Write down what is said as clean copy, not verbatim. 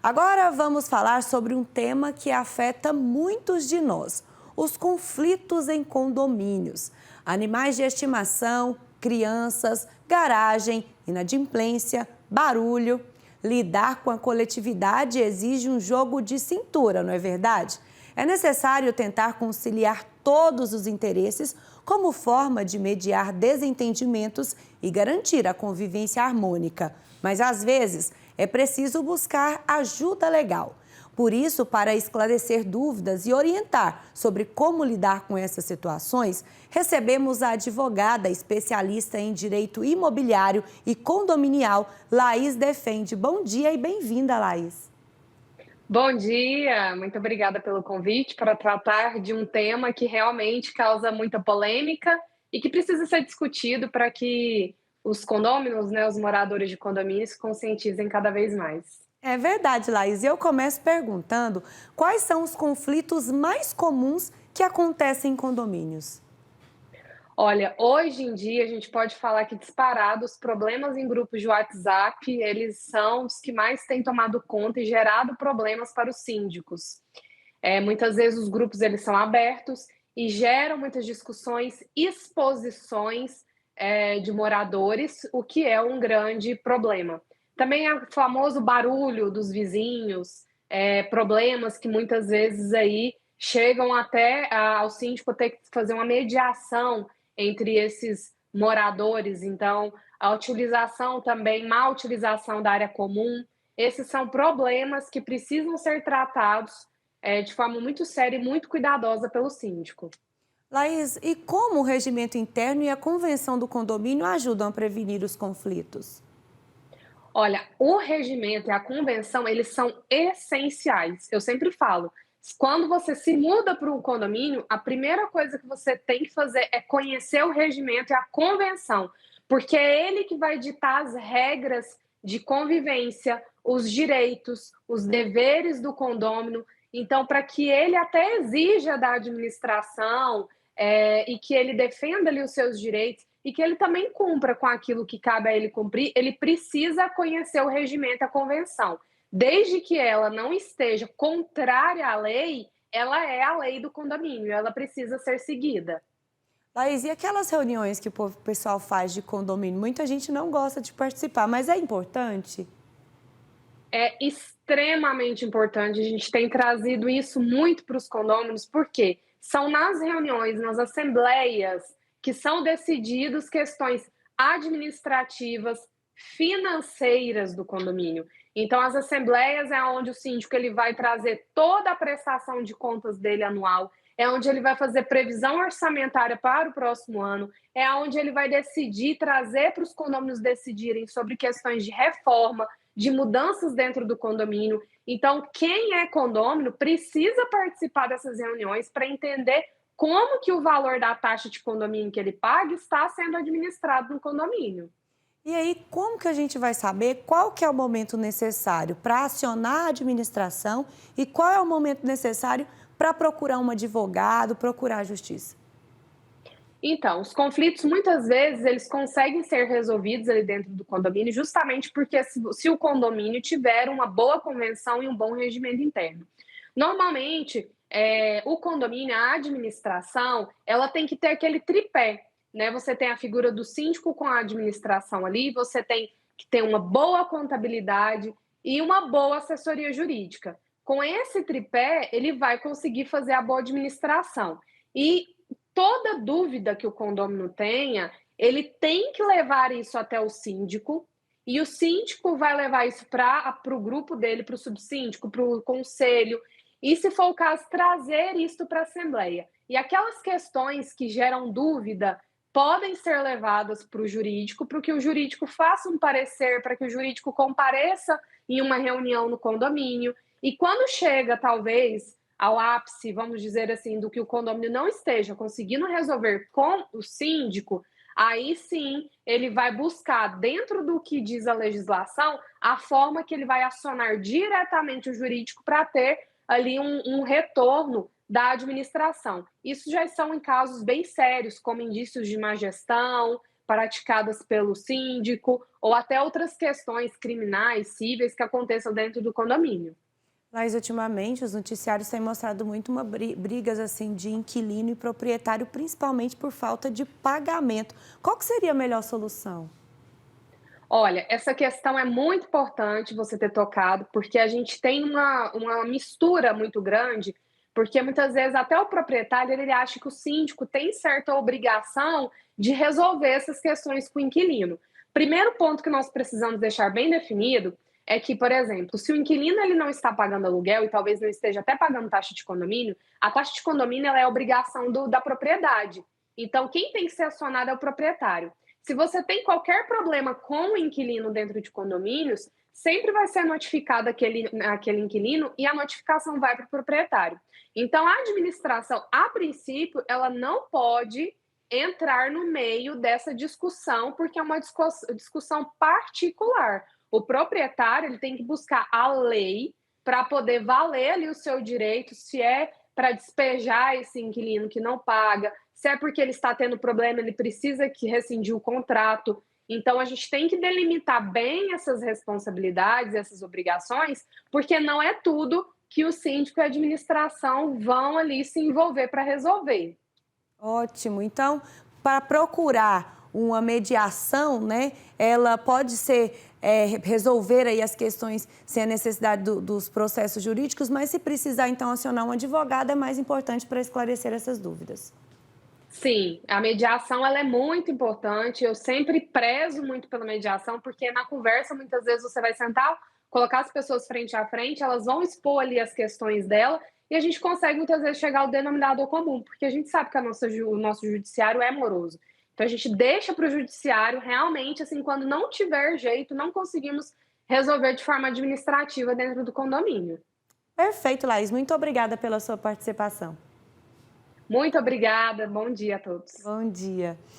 Agora vamos falar sobre um tema que afeta muitos de nós: os conflitos em condomínios. Animais de estimação, crianças, garagem, inadimplência, barulho. Lidar com a coletividade exige um jogo de cintura, não é verdade? É necessário tentar conciliar todos os interesses como forma de mediar desentendimentos e garantir a convivência harmônica. Mas, às vezes, é preciso buscar ajuda legal. Por isso, para esclarecer dúvidas e orientar sobre como lidar com essas situações, recebemos a advogada especialista em direito imobiliário e condominial, Laís Defende. Bom dia e bem-vinda, Laís. Bom dia, muito obrigada pelo convite para tratar de um tema que realmente causa muita polêmica e que precisa ser discutido para que os condôminos, né, os moradores de condomínios se conscientizem cada vez mais. É verdade, Laís. E eu começo perguntando quais são os conflitos mais comuns que acontecem em condomínios. Olha, hoje em dia a gente pode falar que disparado os problemas em grupos de WhatsApp, eles são os que mais têm tomado conta e gerado problemas para os síndicos. Muitas vezes os grupos eles são abertos e geram muitas discussões, exposições de moradores, o que é um grande problema. Também é o famoso barulho dos vizinhos, problemas que muitas vezes aí chegam até ao síndico ter que fazer uma mediação entre esses moradores. Então, a utilização também, má utilização da área comum, esses são problemas que precisam ser tratados de forma muito séria e muito cuidadosa pelo síndico. Laís, e como o regimento interno e a convenção do condomínio ajudam a prevenir os conflitos? Olha, o regimento e a convenção, eles são essenciais. Eu sempre falo, quando você se muda para um condomínio, a primeira coisa que você tem que fazer é conhecer o regimento e a convenção, porque é ele que vai ditar as regras de convivência, os direitos, os deveres do condômino. Então, para que ele até exija da administração, e que ele defenda ali os seus direitos e que ele também cumpra com aquilo que cabe a ele cumprir, ele precisa conhecer o regimento, a convenção. Desde que ela não esteja contrária à lei, ela é a lei do condomínio, ela precisa ser seguida. Laís, e aquelas reuniões que o pessoal faz de condomínio? Muita gente não gosta de participar, mas é importante? É extremamente importante, a gente tem trazido isso muito para os condôminos, porque são nas reuniões, nas assembleias, que são decididas questões administrativas, financeiras do condomínio. Então, as assembleias é onde o síndico ele vai trazer toda a prestação de contas dele anual, é onde ele vai fazer previsão orçamentária para o próximo ano, é onde ele vai decidir, trazer para os condôminos decidirem sobre questões de reforma, de mudanças dentro do condomínio. Então, quem é condômino precisa participar dessas reuniões para entender como que o valor da taxa de condomínio que ele paga está sendo administrado no condomínio. E aí, como que a gente vai saber qual que é o momento necessário para acionar a administração e qual é o momento necessário para procurar um advogado, procurar a justiça? Então, os conflitos muitas vezes eles conseguem ser resolvidos ali dentro do condomínio, justamente porque se o condomínio tiver uma boa convenção e um bom regimento interno. Normalmente, o condomínio, a administração, ela tem que ter aquele tripé, né? Você tem a figura do síndico com a administração ali, você tem que ter uma boa contabilidade e uma boa assessoria jurídica. Com esse tripé, ele vai conseguir fazer a boa administração. E toda dúvida que o condômino tenha, ele tem que levar isso até o síndico, e o síndico vai levar isso para o grupo dele, para o subsíndico, para o conselho, e, se for o caso, trazer isso para a Assembleia. E aquelas questões que geram dúvida podem ser levadas para o jurídico, para que o jurídico faça um parecer, para que o jurídico compareça em uma reunião no condomínio. E quando chega, talvez, ao ápice, vamos dizer assim, do que o condomínio não esteja conseguindo resolver com o síndico, aí sim ele vai buscar, dentro do que diz a legislação, a forma que ele vai acionar diretamente o jurídico para ter ali um retorno da administração. Isso já são em casos bem sérios, como indícios de má gestão, praticadas pelo síndico ou até outras questões criminais, cíveis que aconteçam dentro do condomínio. Mas ultimamente os noticiários têm mostrado muito brigas assim de inquilino e proprietário, principalmente por falta de pagamento. Qual que seria a melhor solução? Olha, essa questão é muito importante você ter tocado, porque a gente tem uma mistura muito grande, porque muitas vezes até o proprietário ele acha que o síndico tem certa obrigação de resolver essas questões com o inquilino. Primeiro ponto que nós precisamos deixar bem definido é que, por exemplo, se o inquilino ele não está pagando aluguel e talvez não esteja até pagando taxa de condomínio, a taxa de condomínio ela é obrigação da propriedade. Então, quem tem que ser acionado é o proprietário. Se você tem qualquer problema com o inquilino dentro de condomínios, sempre vai ser notificado aquele inquilino e a notificação vai para o proprietário. Então, a administração, a princípio, ela não pode entrar no meio dessa discussão, porque é uma discussão particular. O proprietário ele tem que buscar a lei para poder valer ali o seu direito, se é para despejar esse inquilino que não paga, se é porque ele está tendo problema, ele precisa que rescindir o contrato. Então, a gente tem que delimitar bem essas responsabilidades, essas obrigações, porque não é tudo que o síndico e a administração vão ali se envolver para resolver. Ótimo. Então, para procurar uma mediação, né, ela pode ser resolver aí as questões sem a necessidade dos processos jurídicos, mas se precisar então acionar um advogado é mais importante para esclarecer essas dúvidas. Sim, a mediação ela é muito importante. Eu sempre prezo muito pela mediação, porque na conversa muitas vezes você vai sentar, colocar as pessoas frente a frente, elas vão expor ali as questões dela e a gente consegue muitas vezes chegar ao denominador comum, porque a gente sabe que o nosso judiciário é moroso. Então a gente deixa para o judiciário realmente, assim, quando não tiver jeito, não conseguimos resolver de forma administrativa dentro do condomínio. Perfeito, Laís. Muito obrigada pela sua participação. Muito obrigada, bom dia a todos. Bom dia.